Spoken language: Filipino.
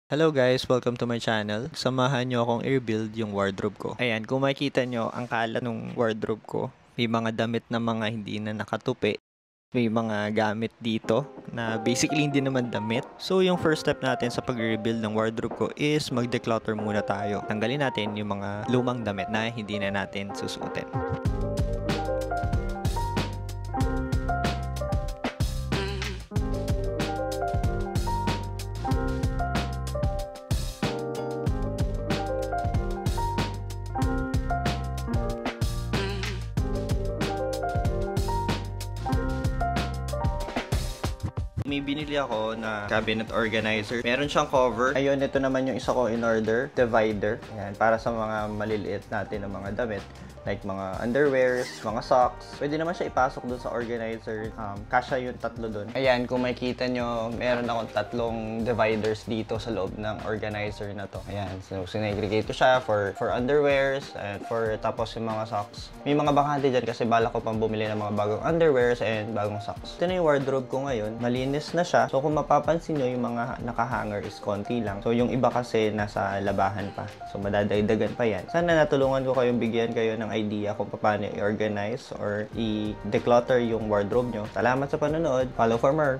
Hello guys! Welcome to my channel. Samahan nyo akong i-rebuild yung wardrobe ko. Ayan, kung makikita nyo, ang kalat ng wardrobe ko, may mga damit na mga hindi na nakatupi. May mga gamit dito na basically hindi naman damit. So yung first step natin sa pag-rebuild ng wardrobe ko is mag-declutter muna tayo. Tanggalin natin yung mga lumang damit na hindi na natin susuotin. May binili ako na cabinet organizer. Meron siyang cover. Ayun, ito naman yung isa ko in order. Divider. Ayan, para sa mga maliliit natin na mga damit. Like mga underwears, mga socks. Pwede naman siya ipasok dun sa organizer. Kasya yung tatlo dun. Ayan, kung makikita nyo, meron akong tatlong dividers dito sa loob ng organizer na to. Ayan, so sinegregate ko siya for underwears and for tapos yung mga socks. May mga bakante dyan kasi bala ko pang bumili ng mga bagong underwears and bagong socks. Ito na yung wardrobe ko ngayon. Malinis na siya. So kung mapapansin nyo, yung mga nakahanger is konti lang. So yung iba kasi nasa labahan pa. So madadagdagan pa yan. Sana natulungan ko kayong bigyan kayo ng idea kung paano i-organize or i-declutter yung wardrobe nyo. Salamat sa panonood. Follow for more.